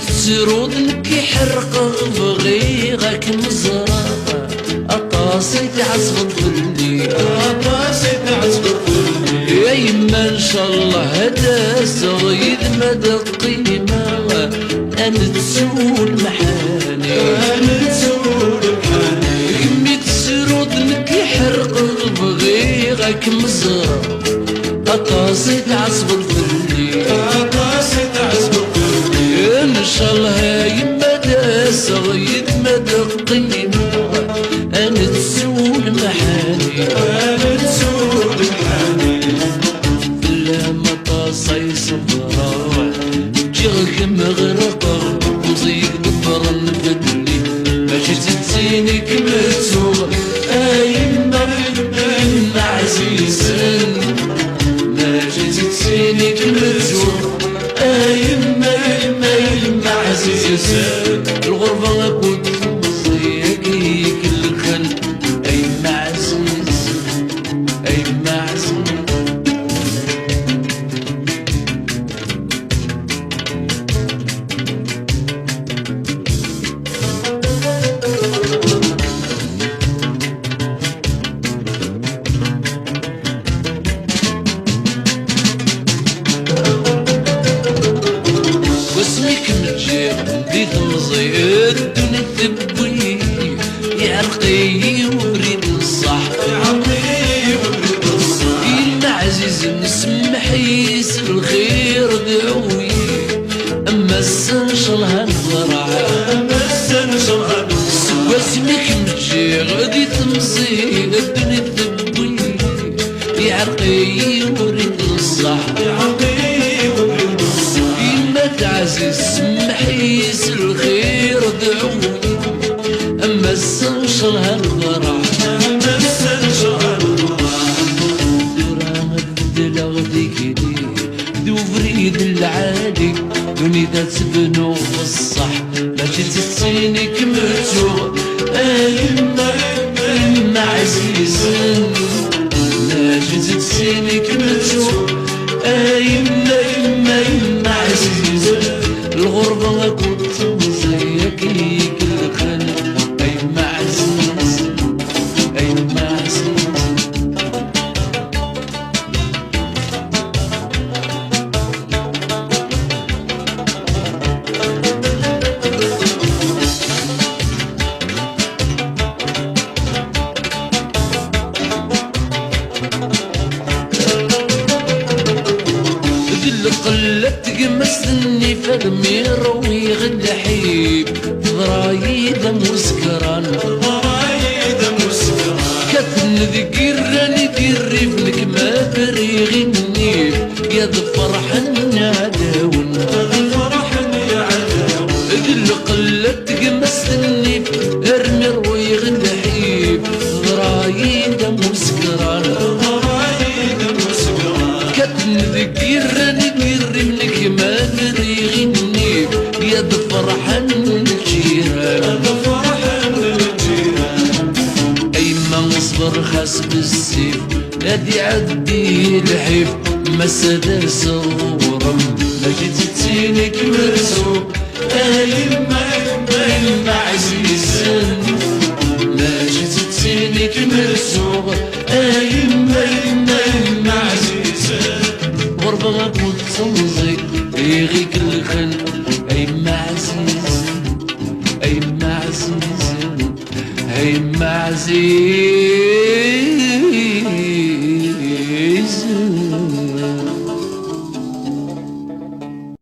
السرود كيحرق بغيغك مزرعة أطاسي تعصب الظلي أطاسي تعصب الظلي يا يما إن شاء الله هدا صغير مدى القيمة أنا تسول محاني أنا تسول محاني كمية السرود كيحرق بغيغك مزرعة أطاسي تعصب الظلي أطاسي تعصب الظلي إن شاء الله يما دا صغير مدى القيمة أنا تسول محاني أنا تسول محاني لا مطاصي صبرا جيغك مغرقة وزيك دبرا بدلي باش تتسيني كمتسوغ يما يما عزيزا باش تتسيني كمتسوغ يما يما يما عزيزا الغربة كنت مصيك كل خل يما عزيز يما عزيز واسمك متجيب دي تمزيد دون الدبوي يعرقي وبريد الصح يعرقي وبريد الصح يما عزيز نسمح يسر الخير دعوي اما السنشلها نضرع اما السنشلها نضرع واسمك متجيب دي تمزيد دون الدبوي يعرقي وبريد الصح يعرقي وبريد الصح عزيز سمحيس الخير دعوني اما السنشر هالضرع اما السنشر هالضرع درام بدل غديك دي دو فريد العادي دوني دا تبنو بالصح باش تتسيني كمتو يما يما عزيزا باش تتسيني كمتو يما يما يما عزيزة الغربة كنت مزيك كل خل يما عزيز يما عزيز قلت قمسني فرمير ويغد حيب ضرايد مسكران ضرايد مسكران كتن ذكرني ديري فلك ما بريغي النيف يا فرح الناداون فرح الناداون ذل قلت قمسني فرمير ويغد حيب ضرايد مسكران ضرايد مسكران كتن ذكرني ما نريغي النيب يا فرحان الجيران فرحان الجيران ايما نصبر خاص بالسيف نادي عدي الحيف ما سدا صورم ما جيت تسينك مرسوق يما يما يما عزيزا ما جيت تسينك مرسوق يما يما يما عزيزا غربة كنت تمضي يغي كل خل يما عزيز يما عزيز يما عزيز